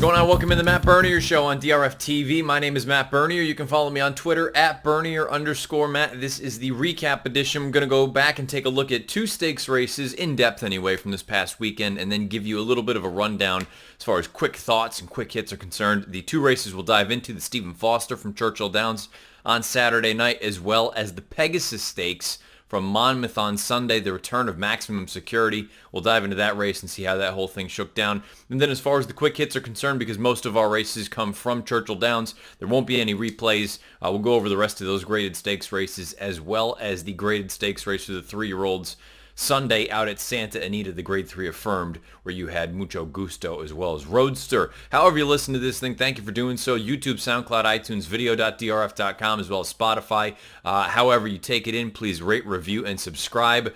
Going on? Welcome to the Matt Bernier Show on DRFTV. My name is Matt Bernier. You can follow me on Twitter at Bernier_Matt. This is the recap edition. I'm going to go back and take a look at two stakes races, in depth anyway, from this past weekend, and then give you a little bit of a rundown as far as quick thoughts and quick hits are concerned. The two races we'll dive into, the Stephen Foster from Churchill Downs on Saturday night, as well as the Pegasus Stakes from Monmouth on Sunday, the return of Maximum Security. We'll dive into that race and see how that whole thing shook down. And then as far as the quick hits are concerned, because most of our races come from Churchill Downs, there won't be any replays. We'll go over the rest of those graded stakes races, as well as the graded stakes race for the 3-year-olds Sunday out at Santa Anita, the Grade 3 Affirmed, where you had Mucho Gusto as well as Roadster. However you listen to this thing, thank you for doing so. YouTube, SoundCloud, iTunes, video.drf.com, as well as Spotify. However you take it in, please rate, review, and subscribe.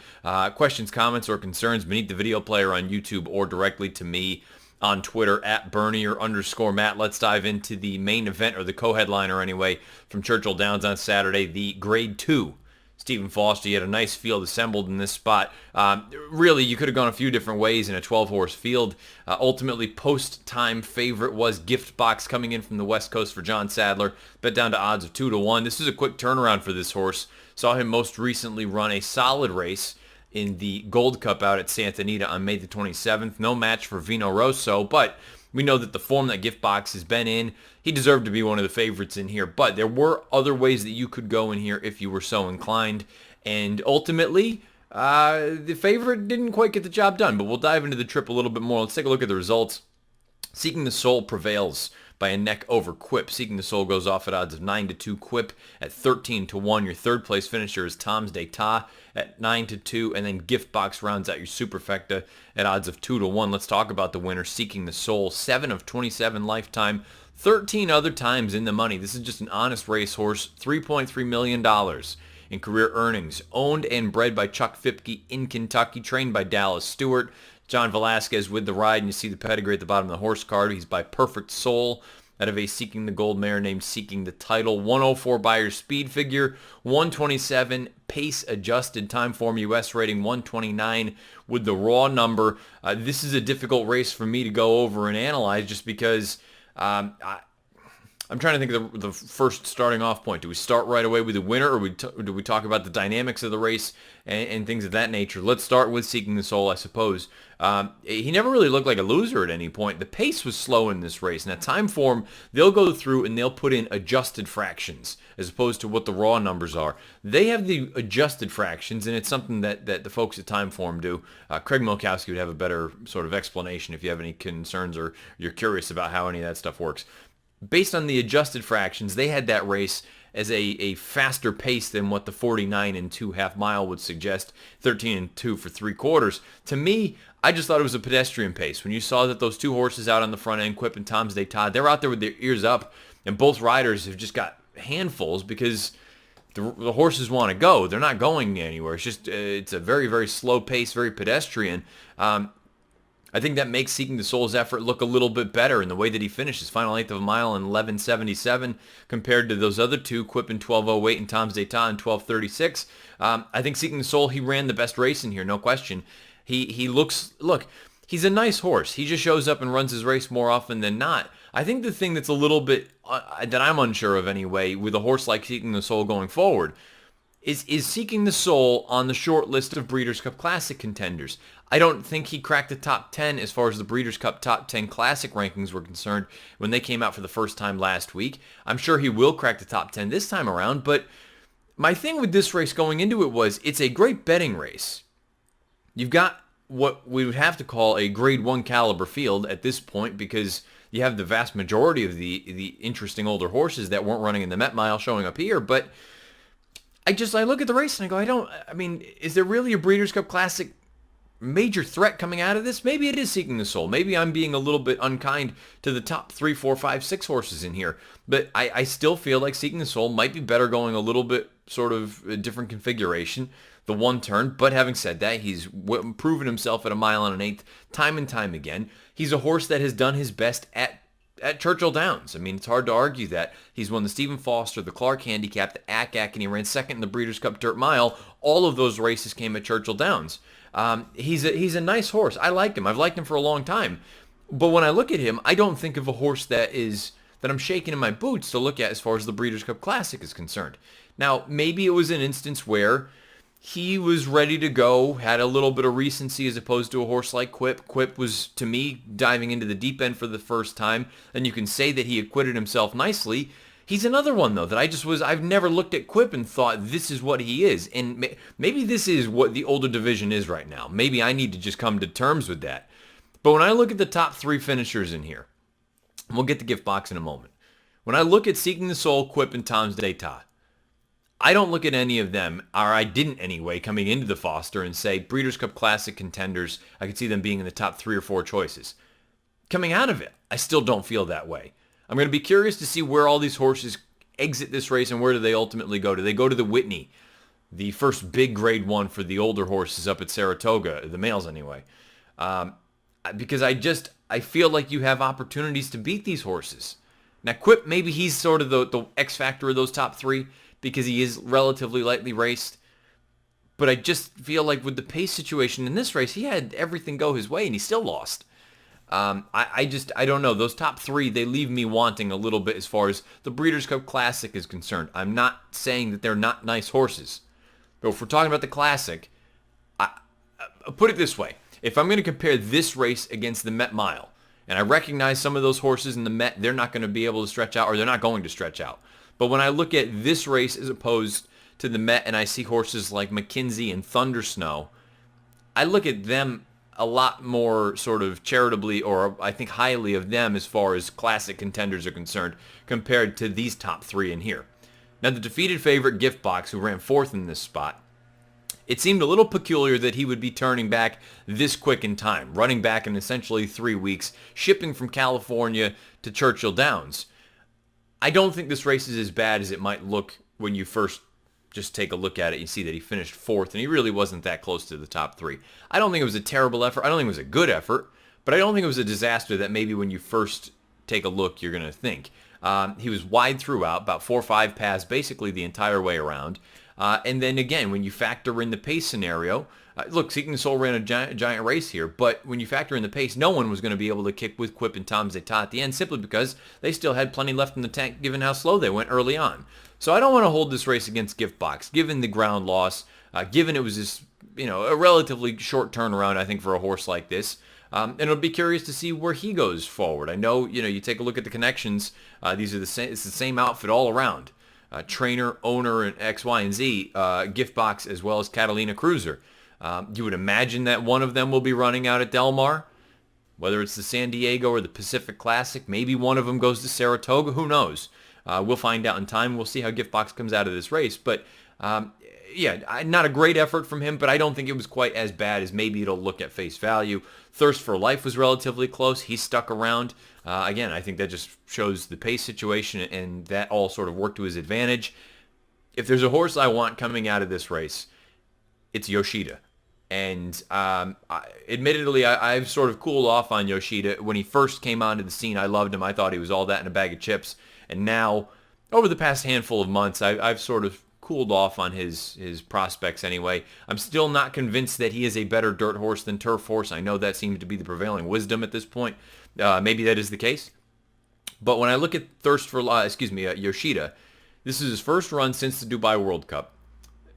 Questions, comments, or concerns beneath the video player on YouTube or directly to me on Twitter at Bernier_Matt. Let's dive into the main event, or the co-headliner anyway, from Churchill Downs on Saturday, the Grade 2 Stephen Foster. He had a nice field assembled in this spot. Really, you could have gone a few different ways in a 12-horse field. Ultimately, post-time favorite was Gift Box coming in from the West Coast for John Sadler, bet down to odds of 2-1. This is a quick turnaround for this horse. Saw him most recently run a solid race in the Gold Cup out at Santa Anita on May the 27th. No match for Vino Rosso, but we know that the form that Gift Box has been in, he deserved to be one of the favorites in here. But there were other ways that you could go in here if you were so inclined. And ultimately, the favorite didn't quite get the job done. But we'll dive into the trip a little bit more. Let's take a look at the results. Seeking the Soul prevails by a neck over Quip. Seeking the Soul goes off at odds of 9-2. Quip at 13-1. Your third place finisher is Tom's d'Etat at 9-2, and then Gift Box rounds out your superfecta at odds of 2-1. Let's talk about the winner, Seeking the Soul. 7 of 27 lifetime, 13 other times in the money. This is just an honest racehorse. $3.3 million in career earnings. Owned and bred by Chuck Fipke in Kentucky. Trained by Dallas Stewart. John Velasquez with the ride, and you see the pedigree at the bottom of the horse card. He's by Perfect Soul, out of a Seeking the Gold mare named Seeking the Title. 104 Buyer's speed figure, 127 pace adjusted time form, U.S. rating 129 with the raw number. This is a difficult race for me to go over and analyze, just because I'm trying to think of the first starting off point. Do we start right away with the winner, or do we talk about the dynamics of the race and things of that nature? Let's start with Seeking the Soul, I suppose. He never really looked like a loser at any point. The pace was slow in this race. Now, time form, they'll go through and they'll put in adjusted fractions as opposed to what the raw numbers are. They have the adjusted fractions, and it's something that the folks at time form do. Craig Milkowski would have a better sort of explanation if you have any concerns or you're curious about how any of that stuff works. Based on the adjusted fractions, they had that race as a faster pace than what the 49 and 2.5 mile would suggest, 13 and 2 for 3/4. To me, I just thought it was a pedestrian pace. When you saw that those two horses out on the front end, Quip and Tom's d'Etat, they're out there with their ears up, and both riders have just got handfuls because the horses want to go. They're not going anywhere. It's just it's a very, very slow pace, very pedestrian. I think that makes Seeking the Soul's effort look a little bit better in the way that he finishes. Final eighth of a mile in 11:77 compared to those other two, Quip in 12:08 and Tom's d'Etat in 12:36. I think Seeking the Soul, he ran the best race in here, no question. Look, he's a nice horse. He just shows up and runs his race more often than not. I think the thing that's a little bit, that I'm unsure of anyway, with a horse like Seeking the Soul going forward, is Seeking the Soul on the short list of Breeders' Cup Classic contenders. I don't think he cracked the top 10 as far as the Breeders' Cup top 10 Classic rankings were concerned when they came out for the first time last week. I'm sure he will crack the top 10 this time around, but my thing with this race going into it was it's a great betting race. You've got what we would have to call a Grade 1 caliber field at this point, because you have the vast majority of the interesting older horses that weren't running in the Met Mile showing up here, but I look at the race and I go, is there really a Breeders' Cup Classic major threat coming out of this? Maybe it is Seeking the Soul. Maybe I'm being a little bit unkind to the top 3, 4, 5, 6 horses in here. But I still feel like Seeking the Soul might be better going a little bit sort of a different configuration, the one turn. But having said that, he's proven himself at a mile and an eighth time and time again. He's a horse that has done his best at Churchill Downs. I mean, it's hard to argue that. He's won the Stephen Foster, the Clark Handicap, the ACAC, and he ran second in the Breeders' Cup Dirt Mile. All of those races came at Churchill Downs. He's a nice horse. I like him. I've liked him for a long time. But when I look at him, I don't think of a horse that I'm shaking in my boots to look at as far as the Breeders' Cup Classic is concerned. Now, maybe it was an instance where he was ready to go, had a little bit of recency as opposed to a horse like Quip. Quip was, to me, diving into the deep end for the first time, and you can say that he acquitted himself nicely. He's another one, though, that I've never looked at Quip and thought this is what he is. And maybe this is what the older division is right now. Maybe I need to just come to terms with that. But when I look at the top three finishers in here, and we'll get to Gift Box in a moment. When I look at Seeking the Soul, Quip, and Tom's d'Etat, I don't look at any of them, or I didn't anyway, coming into the Foster and say Breeders' Cup Classic contenders, I could see them being in the top 3 or 4 choices. Coming out of it, I still don't feel that way. I'm going to be curious to see where all these horses exit this race and where do they ultimately go. Do they go to the Whitney, the first big grade one for the older horses up at Saratoga, the males anyway? Because I feel like you have opportunities to beat these horses. Now, Quip, maybe he's sort of the X factor of those top 3 because he is relatively lightly raced. But I just feel like with the pace situation in this race, he had everything go his way and he still lost. I don't know. Those top 3, they leave me wanting a little bit as far as the Breeders' Cup Classic is concerned. I'm not saying that they're not nice horses. But if we're talking about the Classic, I'll put it this way. If I'm going to compare this race against the Met Mile, and I recognize some of those horses in the Met, they're not going to be able to stretch out, or they're not going to stretch out. But when I look at this race as opposed to the Met, and I see horses like McKinsey and Thundersnow, I look at them a lot more sort of charitably, or I think highly of them as far as classic contenders are concerned, compared to these top 3 in here. Now, the defeated favorite, Gift Box, who ran 4th in this spot, it seemed a little peculiar that he would be turning back this quick in time, running back in essentially 3 weeks, shipping from California to Churchill Downs. I don't think this race is as bad as it might look when you first just take a look at it. You see that he finished 4th, and he really wasn't that close to the top 3. I don't think it was a terrible effort. I don't think it was a good effort, but I don't think it was a disaster that maybe when you first take a look, you're going to think. He was wide throughout, about 4 or 5 paths basically the entire way around. And then again, when you factor in the pace scenario, look, Seeking the Soul ran a giant race here, but when you factor in the pace, no one was going to be able to kick with Quip and Tom's d'Etat at the end simply because they still had plenty left in the tank given how slow they went early on. So I don't want to hold this race against Gift Box, given the ground loss, given it was just, a relatively short turnaround, I think, for a horse like this. And it'll be curious to see where he goes forward. I know, you take a look at the connections. These are it's the same outfit all around. Trainer, owner, and X, Y, and Z, Gift Box, as well as Catalina Cruiser. You would imagine that one of them will be running out at Del Mar, whether it's the San Diego or the Pacific Classic. Maybe one of them goes to Saratoga. Who knows? We'll find out in time. We'll see how Gift Box comes out of this race. But, not a great effort from him, but I don't think it was quite as bad as maybe it'll look at face value. Thirst for Life was relatively close. He stuck around. Again, I think that just shows the pace situation, and that all sort of worked to his advantage. If there's a horse I want coming out of this race, it's Yoshida. And admittedly, I've sort of cooled off on Yoshida. When he first came onto the scene, I loved him. I thought he was all that in a bag of chips. And now, over the past handful of months, I've sort of cooled off on his prospects anyway. I'm still not convinced that he is a better dirt horse than turf horse. I know that seems to be the prevailing wisdom at this point. Maybe that is the case. But when I look at Yoshida, this is his first run since the Dubai World Cup,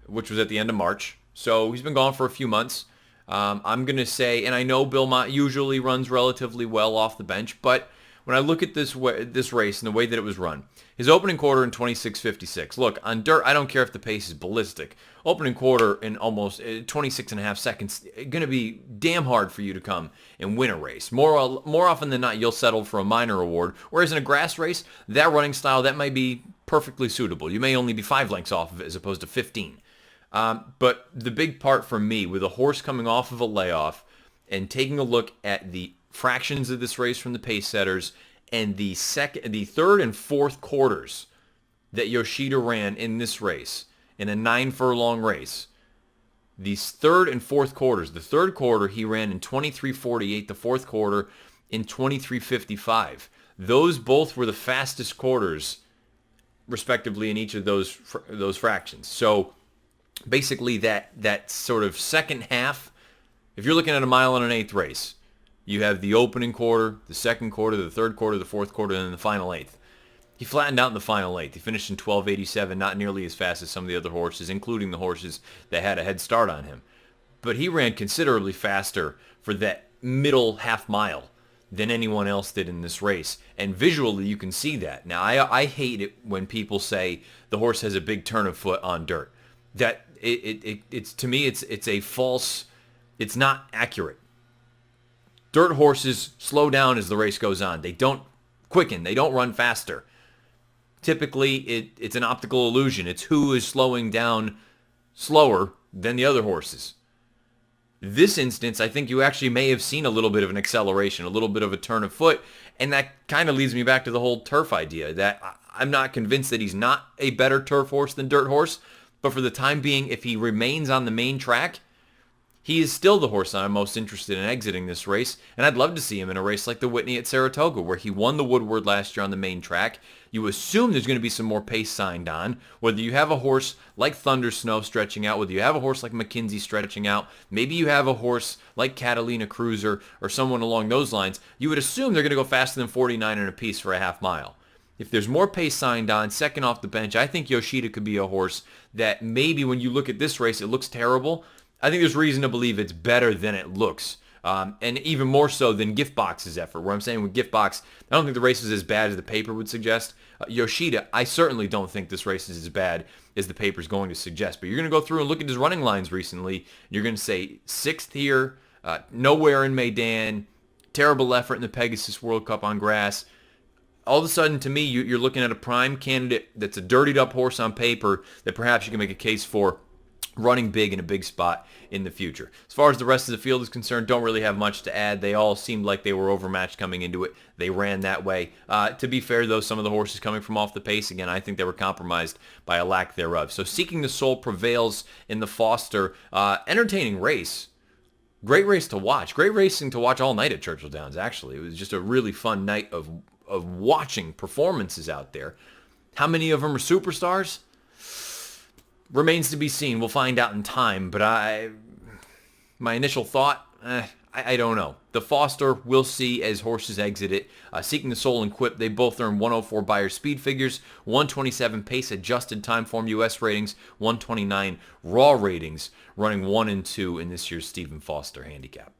which was at the end of March. So he's been gone for a few months. I'm going to say, and I know Bill Mott usually runs relatively well off the bench, but when I look at this race and the way that it was run, his opening quarter in 26:56. Look, on dirt, I don't care if the pace is ballistic. Opening quarter in almost 26 and a half seconds, going to be damn hard for you to come and win a race. More often than not, you'll settle for a minor award. Whereas in a grass race, that running style, that might be perfectly suitable. You may only be 5 lengths off of it as opposed to 15. But the big part for me, with a horse coming off of a layoff and taking a look at the fractions of this race from the pace setters and the third and fourth quarters that Yoshida ran in this race, in a 9 furlong race, these third and fourth quarters, the third quarter he ran in 23:48, the fourth quarter in 23:55. Those both were the fastest quarters, respectively, in each of those fractions. So basically that sort of second half, if you're looking at a 1 1/8 race, You have the opening quarter, the second quarter, the third quarter, the fourth quarter, and then the final eighth. He flattened out in the final eighth. He finished in 12:87, not nearly as fast as some of the other horses, including the horses that had a head start on him. But he ran considerably faster for that middle half mile than anyone else did in this race. And visually, you can see that. Now, I hate it when people say the horse has a big turn of foot on dirt. That it's to me, it's a false. It's not accurate. Dirt horses slow down as the race goes on. They don't quicken. They don't run faster. Typically, it's an optical illusion. It's who is slowing down slower than the other horses. This instance, I think you actually may have seen a little bit of an acceleration, a little bit of a turn of foot, and that kind of leads me back to the whole turf idea, that I'm not convinced that he's not a better turf horse than dirt horse, but for the time being, if he remains on the main track, he is still the horse I'm most interested in exiting this race, and I'd love to see him in a race like the Whitney at Saratoga, where he won the Woodward last year on the main track. You assume there's going to be some more pace signed on, whether you have a horse like Thunder Snow stretching out, whether you have a horse like McKinsey stretching out, maybe you have a horse like Catalina Cruiser or someone along those lines. You would assume they're going to go faster than 49 and a piece for a half mile. If there's more pace signed on, second off the bench, I think Yoshida could be a horse that maybe when you look at this race, it looks terrible. I think there's reason to believe it's better than it looks. And even more so than Giftbox's effort, where I'm saying with Giftbox, I don't think the race is as bad as the paper would suggest. Yoshida, I certainly don't think this race is as bad as the paper is going to suggest. But you're going to go through and look at his running lines recently, and you're going to say 6th here, nowhere in Meydan, terrible effort in the Pegasus World Cup on grass. All of a sudden, to me, you're looking at a prime candidate that's a dirtied up horse on paper that perhaps you can make a case for running big in a big spot in the future. As far as the rest of the field is concerned, don't really have much to add. They all seemed like they were overmatched coming into it. They ran that way. To be fair, though, some of the horses coming from off the pace, again, I think they were compromised by a lack thereof. So Seeking the Soul prevails in the Foster. Entertaining race. Great race to watch. Great racing to watch all night at Churchill Downs, actually. It was just a really fun night of watching performances out there. How many of them are superstars? Remains to be seen. We'll find out in time, but my initial thought, I don't know. The Foster, we'll see as horses exit it. Seeking the Soul and Quip, they both earn 104 Beyer speed figures, 127 pace adjusted time form US ratings, 129 raw ratings, running 1 and 2 in this year's Stephen Foster handicap.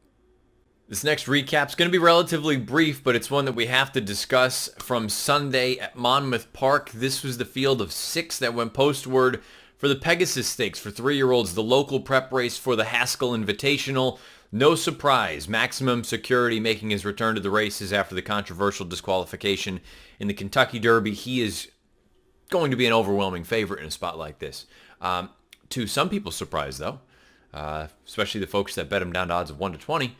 This next recap's going to be relatively brief, but it's one that we have to discuss from Sunday at Monmouth Park. This was the field of 6 that went postward for the Pegasus Stakes for 3-year-olds, the local prep race for the Haskell Invitational. No surprise, Maximum Security making his return to the races after the controversial disqualification in the Kentucky Derby. He is going to be an overwhelming favorite in a spot like this. To some people's surprise, though, especially the folks that bet him down to odds of 1-20,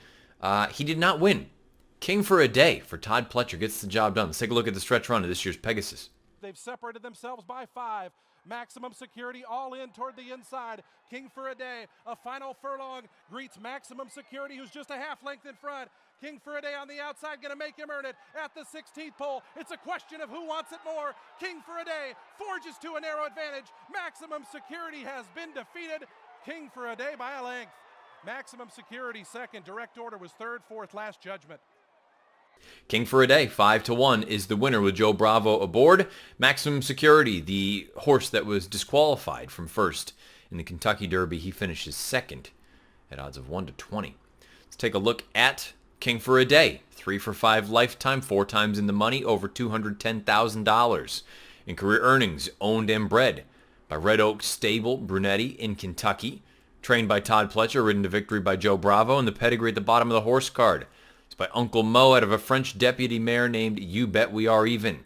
he did not win. King for a Day for Todd Pletcher gets the job done. Let's take a look at the stretch run of this year's Pegasus. They've separated themselves by 5. Maximum Security all in toward the inside. King for a Day, a final furlong, greets Maximum Security, who's just a half length in front. King for a Day on the outside, going to make him earn it at the 16th pole. It's a question of who wants it more. King for a Day forges to a narrow advantage. Maximum Security has been defeated. King for a Day by a length. Maximum Security second. Direct Order was third, fourth, Last Judgment. King for a Day, 5-1, is the winner with Joe Bravo aboard. Maximum Security, the horse that was disqualified from first in the Kentucky Derby, he finishes second at odds of 1-20. Let's take a look at King for a Day. 3 for 5 lifetime, 4 times in the money, over $210,000 in career earnings, owned and bred by Red Oak Stable, Brunetti in Kentucky. Trained by Todd Pletcher, ridden to victory by Joe Bravo, and the pedigree at the bottom of the horse card. It's by Uncle Mo out of a French deputy mare named You Bet We Are Even.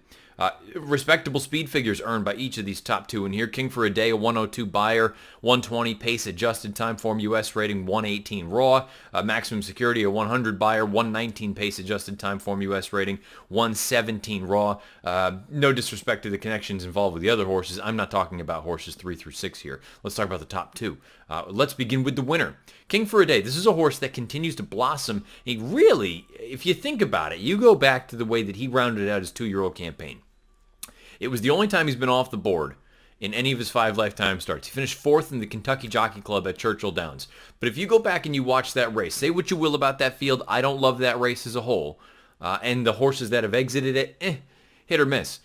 Respectable speed figures earned by each of these top 2 in here. King for a Day, a 102 Beyer, 120 pace adjusted time form US rating, 118 raw. Maximum Security, a 100 Beyer, 119 pace adjusted time form US rating, 117 raw. No disrespect to the connections involved with the other horses. I'm not talking about horses 3 through 6 here. Let's talk about the top 2. Let's begin with the winner. King for a Day. This is a horse that continues to blossom. He really, if you think about it, you go back to the way that he rounded out his 2-year-old campaign. It was the only time he's been off the board in any of his 5 lifetime starts. He finished 4th in the Kentucky Jockey Club at Churchill Downs. But if you go back and you watch that race, say what you will about that field, I don't love that race as a whole. And the horses that have exited it, hit or miss.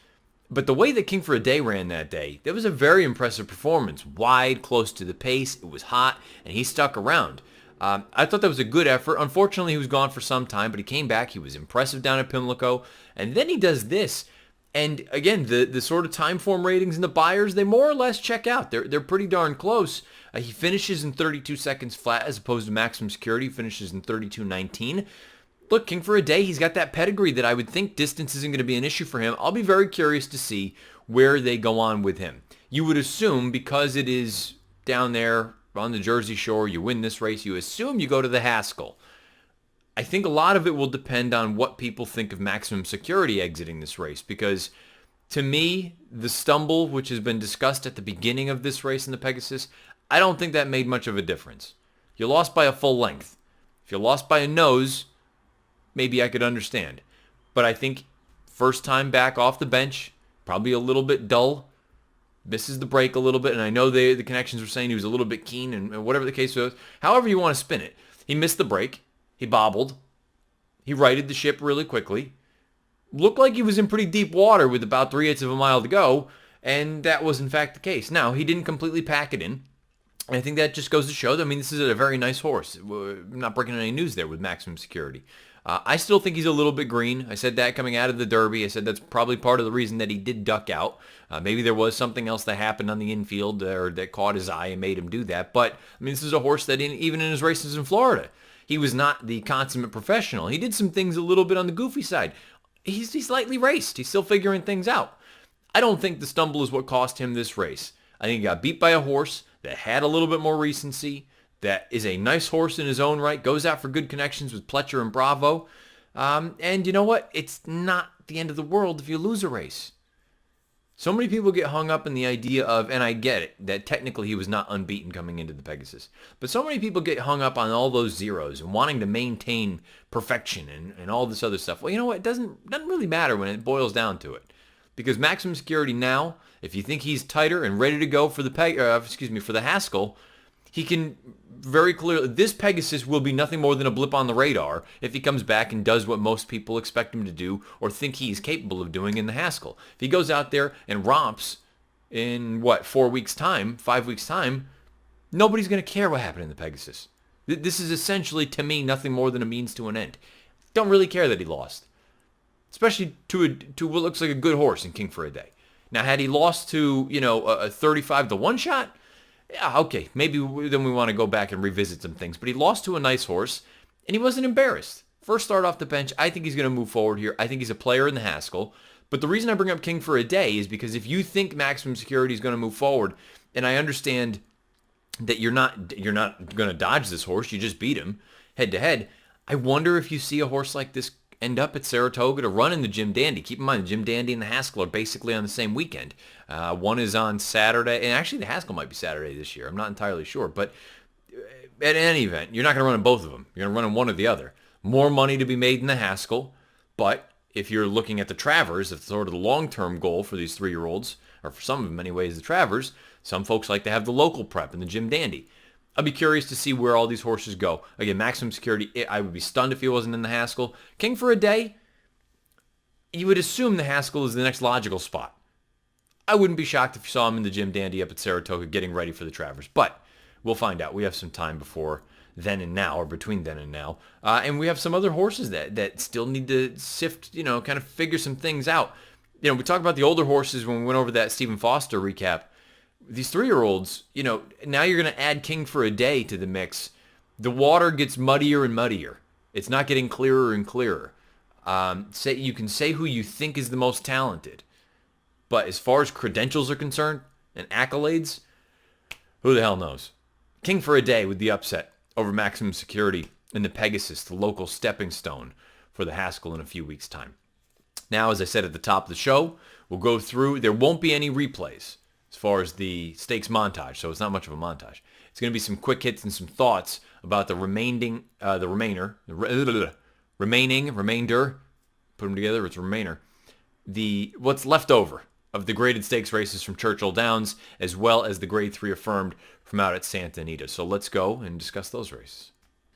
But the way that King for a Day ran that day, that was a very impressive performance. Wide, close to the pace, it was hot, and he stuck around. I thought that was a good effort. Unfortunately, he was gone for some time, but he came back. He was impressive down at Pimlico. And then he does this. And again, the sort of time form ratings and the buyers, they more or less check out. They're pretty darn close. He finishes in 32 seconds flat as opposed to Maximum Security. He finishes in 32.19. Look, King for a Day, he's got that pedigree that I would think distance isn't going to be an issue for him. I'll be very curious to see where they go on with him. You would assume because it is down there on the Jersey Shore, you win this race, you assume you go to the Haskell. I think a lot of it will depend on what people think of Maximum Security exiting this race, because to me, the stumble, which has been discussed at the beginning of this race in the Pegasus, I don't think that made much of a difference. You lost by a full length. If you lost by a nose, maybe I could understand. But I think first time back off the bench, probably a little bit dull, misses the break a little bit, and I know the connections were saying he was a little bit keen, and whatever the case was, however you want to spin it. He missed the break. He bobbled. He righted the ship really quickly. Looked like he was in pretty deep water with about 3/8 of a mile to go, and that was in fact the case. Now, he didn't completely pack it in. And I think that just goes to show that, I mean, this is a very nice horse. I'm not breaking any news there with Maximum Security. I still think he's a little bit green. I said that coming out of the Derby. I said that's probably part of the reason that he did duck out. Maybe there was something else that happened on the infield or that caught his eye and made him do that. But, I mean, this is a horse that even in his races in Florida, he was not the consummate professional. He did some things a little bit on the goofy side. He's lightly raced. He's still figuring things out. I don't think the stumble is what cost him this race. I think he got beat by a horse that had a little bit more recency, that is a nice horse in his own right, goes out for good connections with Pletcher and Bravo. And you know what? It's not the end of the world if you lose a race. So many people get hung up in the idea of, and I get it, that technically he was not unbeaten coming into the Pegasus. But so many people get hung up on all those zeros and wanting to maintain perfection and all this other stuff. Well, you know what? It doesn't really matter when it boils down to it. Because Maximum Security now, if you think he's tighter and ready to go for the Haskell, he can very clearly, this Pegasus will be nothing more than a blip on the radar if he comes back and does what most people expect him to do or think he's capable of doing in the Haskell. If he goes out there and romps in, 4 weeks' time, 5 weeks' time, nobody's going to care what happened in the Pegasus. This is essentially, to me, nothing more than a means to an end. Don't really care that he lost. Especially to what looks like a good horse in King for a Day. Now, had he lost to, a 35 to 1 shot, yeah, okay, maybe then we want to go back and revisit some things. But he lost to a nice horse, and he wasn't embarrassed. First start off the bench, I think he's going to move forward here. I think he's a player in the Haskell. But the reason I bring up King for a Day is because if you think Maximum Security is going to move forward, and I understand that you're not going to dodge this horse, you just beat him head-to-head, I wonder if you see a horse like this end up at Saratoga to run in the Jim Dandy. Keep in mind, the Jim Dandy and the Haskell are basically on the same weekend. One is on Saturday, and actually the Haskell might be Saturday this year. I'm not entirely sure, but at any event, you're not going to run in both of them. You're going to run in one or the other. More money to be made in the Haskell, but if you're looking at the Travers, it's sort of the long-term goal for these 3-year-olds, or for some of them anyways, the Travers, some folks like to have the local prep in the Jim Dandy. I'll be curious to see where all these horses go. Again, Maximum Security, I would be stunned if he wasn't in the Haskell. King for a Day, you would assume the Haskell is the next logical spot. I wouldn't be shocked if you saw him in the Jim Dandy up at Saratoga getting ready for the Travers. But we'll find out. We have some time before then and now, or between then and now. And we have some other horses that still need to sift, kind of figure some things out. We talked about the older horses when we went over that Stephen Foster recap. These 3-year-olds, now you're going to add King for a Day to the mix. The water gets muddier and muddier. It's not getting clearer and clearer. You can say who you think is the most talented. But as far as credentials are concerned and accolades, who the hell knows? King for a Day with the upset over Maximum Security in the Pegasus, the local stepping stone for the Haskell in a few weeks' time. Now, as I said at the top of the show, we'll go through. There won't be any replays as far as the stakes montage, so it's not much of a montage. It's going to be some quick hits and some thoughts about the remainder, put them together, it's remainder, what's left over of the graded stakes races from Churchill Downs, as well as the Grade 3 Affirmed from out at Santa Anita. So let's go and discuss those races.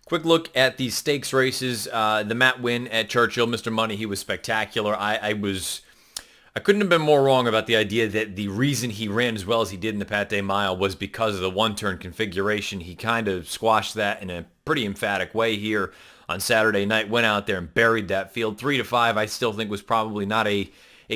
Quick look at the stakes races. The Matt win at Churchill, Mr. Money, he was spectacular. I couldn't have been more wrong about the idea that the reason he ran as well as he did in the Pate Mile was because of the one-turn configuration. He kind of squashed that in a pretty emphatic way here on Saturday night. Went out there and buried that field. 3-5, I still think was probably not a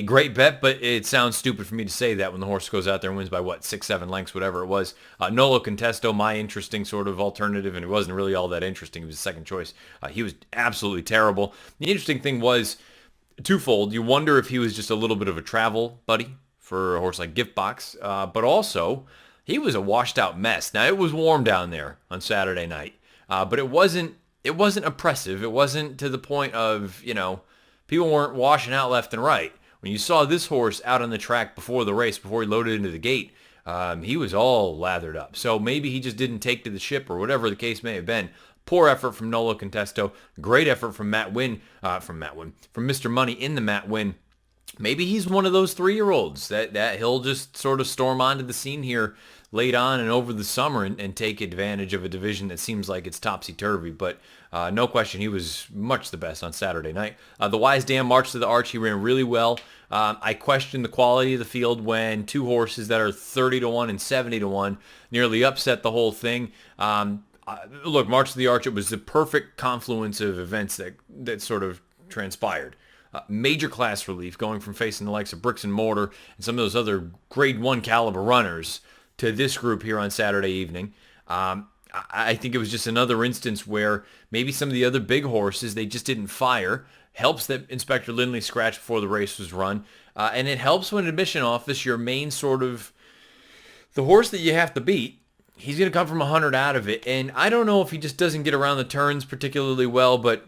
great bet, but it sounds stupid for me to say that when the horse goes out there and wins by, 6-7 lengths, whatever it was. Nolo Contesto, my interesting sort of alternative, and it wasn't really all that interesting. He was a second choice. He was absolutely terrible. The interesting thing was twofold. You wonder if he was just a little bit of a travel buddy for a horse like Gift Box, but also he was a washed out mess. Now, it was warm down there on Saturday night, but it wasn't oppressive. It wasn't to the point of, people weren't washing out left and right. When you saw this horse out on the track before the race, before he loaded into the gate, he was all lathered up. So maybe he just didn't take to the ship or whatever the case may have been. Poor effort from Nolo Contesto. Great effort from from Mr. Money in the Matt Win. Maybe he's one of those 3-year-olds that he'll just sort of storm onto the scene here late on and over the summer and take advantage of a division that seems like it's topsy-turvy. But no question, he was much the best on Saturday night. The Wise Dam March to the Arch, he ran really well. I question the quality of the field when two horses that are 30-1 and 70-1 nearly upset the whole thing. Look, March to the Arch, it was the perfect confluence of events that sort of transpired. Major class relief going from facing the likes of Bricks and Mortar and some of those other grade 1 caliber runners to this group here on Saturday evening. I think it was just another instance where maybe some of the other big horses, they just didn't fire. Helps that Inspector Lindley scratched before the race was run. And it helps when admission office, your main sort of, the horse that you have to beat, he's going to come from 100 out of it. And I don't know if he just doesn't get around the turns particularly well, but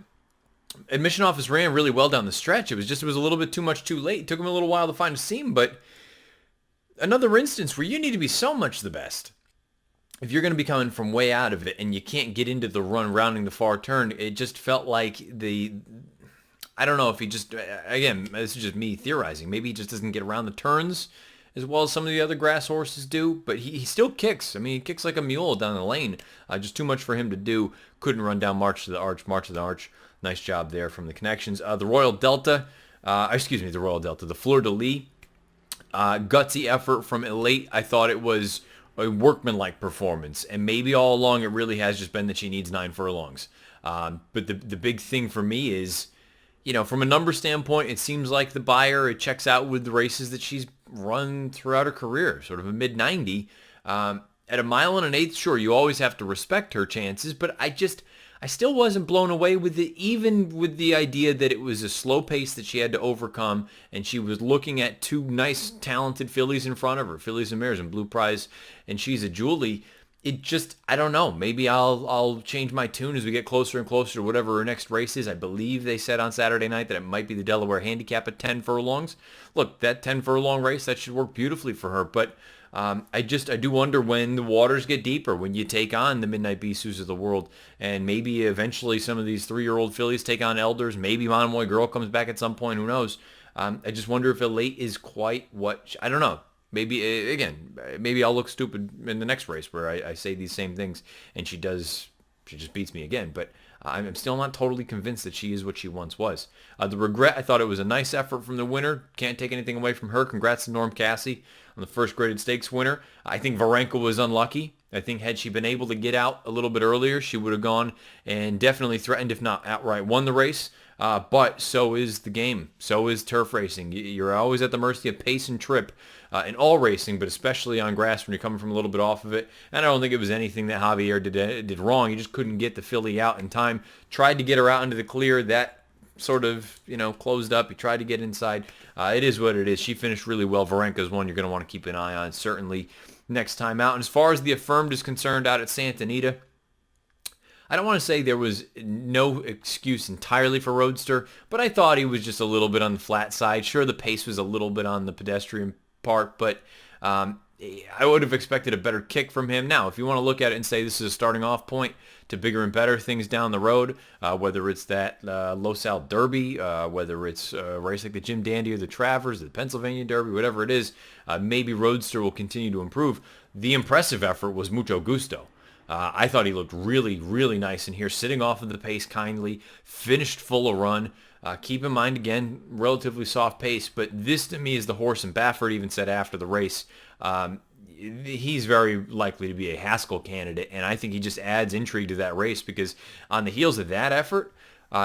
admission office ran really well down the stretch. It was a little bit too much too late. It took him a little while to find a seam, but another instance where you need to be so much the best. If you're going to be coming from way out of it and you can't get into the run rounding the far turn, it just felt like I don't know if he just, again, this is just me theorizing. Maybe he just doesn't get around the turns as well as some of the other grass horses do, but he still kicks. I mean, he kicks like a mule down the lane. Just too much for him to do. Couldn't run down March to the Arch. Nice job there from the connections. The Royal Delta, the Fleur de Lis, gutsy effort from Elate. I thought it was a workmanlike performance, and maybe all along it really has just been that she needs 9 furlongs. But the big thing for me is, from a number standpoint, it seems like the buyer, it checks out with the races that she's run throughout her career, sort of a mid-90. At 1 1/8, sure, you always have to respect her chances, but I still wasn't blown away with it, even with the idea that it was a slow pace that she had to overcome, and she was looking at 2 nice, talented fillies in front of her, fillies and mares and Blue Prize, and she's a Julie. It just, I don't know, maybe I'll change my tune as we get closer and closer to whatever her next race is. I believe they said on Saturday night that it might be the Delaware Handicap at 10 furlongs. Look, that 10 furlong race, that should work beautifully for her, but I do wonder when the waters get deeper, when you take on the Midnight Bisous of the world, and maybe eventually some of these 3-year-old fillies take on elders. Maybe Monomoy Girl comes back at some point. Who knows? I just wonder if Elate is quite what, I don't know. Maybe I'll look stupid in the next race where I say these same things and she just beats me again. But I'm still not totally convinced that she is what she once was. The Regret, I thought it was a nice effort from the winner. Can't take anything away from her. Congrats to Norm Cassie on the first graded stakes winner. I think Varenka was unlucky. I think had she been able to get out a little bit earlier, she would have gone and definitely threatened, if not outright won the race. But so is the game. So is turf racing. You're always at the mercy of pace and trip in all racing, but especially on grass when you're coming from a little bit off of it. And I don't think it was anything that Javier did wrong. He just couldn't get the filly out in time. Tried to get her out into the clear. That sort of, closed up. He tried to get inside. It is what it is. She finished really well. Varenka's one you're going to want to keep an eye on, certainly next time out. And as far as the Affirmed is concerned out at Santa Anita, I don't want to say there was no excuse entirely for Roadster, but I thought he was just a little bit on the flat side. Sure, the pace was a little bit on the pedestrian part, but I would have expected a better kick from him. Now, if you want to look at it and say this is a starting off point to bigger and better things down the road, whether it's that Los Al Derby, whether it's a race like the Jim Dandy or the Travers, the Pennsylvania Derby, whatever it is, maybe Roadster will continue to improve. The impressive effort was Mucho Gusto. I thought he looked really, really nice in here, sitting off of the pace kindly, finished full of run. Keep in mind, again, relatively soft pace, but this to me is the horse, and Baffert even said after the race, he's very likely to be a Haskell candidate, and I think he just adds intrigue to that race because on the heels of that effort,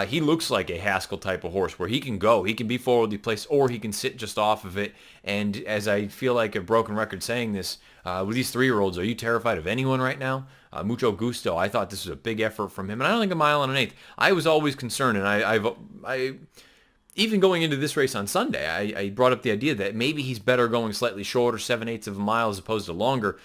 he looks like a Haskell type of horse where he can go, he can be forwardly placed, or he can sit just off of it. And as I feel like a broken record saying this, with these 3-year-olds, are you terrified of anyone right now? Mucho Gusto, I thought this was a big effort from him, and I don't think a mile and an eighth. I was always concerned, and I even going into this race on Sunday, I brought up the idea that maybe he's better going slightly shorter, 7/8 of a mile as opposed to longer.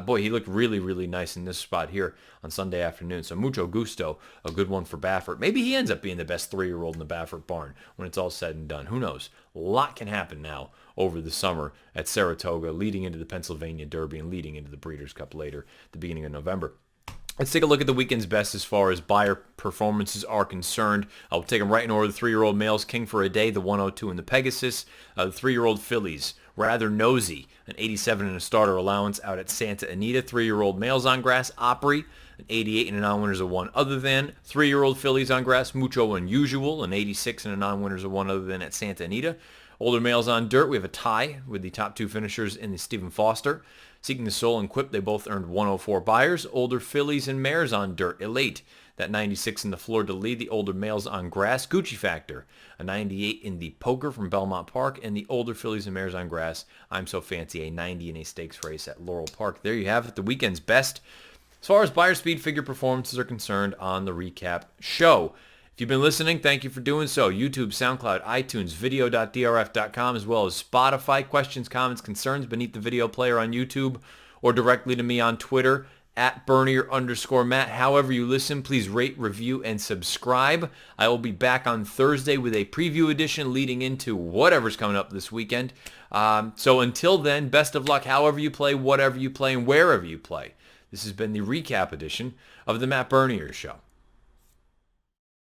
Boy, he looked really, really nice in this spot here on Sunday afternoon. So Mucho Gusto, a good one for Baffert. Maybe he ends up being the best 3-year-old in the Baffert barn when it's all said and done. Who knows? A lot can happen now over the summer at Saratoga, leading into the Pennsylvania Derby and leading into the Breeders' Cup later, the beginning of November. Let's take a look at the weekend's best as far as buyer performances are concerned. I'll take them right in order. The 3-year-old males, King for a Day, the 102 in the Pegasus. The 3-year-old fillies, Rather Nosy, an 87 and a starter allowance out at Santa Anita. 3-year-old males on grass, Opry, an 88 and a non-winners of 1 other than. 3-year-old fillies on grass, Mucho Unusual, an 86 and a non-winners of 1 other than at Santa Anita. Older males on dirt, we have a tie with the top 2 finishers in the Stephen Foster. Seeking the Soul and Quip, they both earned 104 buyers. Older fillies and mares on dirt, Elate, that 96 in the Fleur de Lis. The older males on grass, Gucci Factor, a 98 in the Poker from Belmont Park. And the older fillies and mares on grass, I'm So Fancy, a 90 in a stakes race at Laurel Park. There you have it, the weekend's best as far as buyer speed figure performances are concerned on the recap show. If you've been listening, thank you for doing so. YouTube, SoundCloud, iTunes, video.drf.com, as well as Spotify. Questions, comments, concerns beneath the video player on YouTube or directly to me on Twitter at Bernier_Matt. However you listen, please rate, review, and subscribe. I will be back on Thursday with a preview edition leading into whatever's coming up this weekend. So until then, best of luck however you play, whatever you play, and wherever you play. This has been the recap edition of the Matt Bernier Show.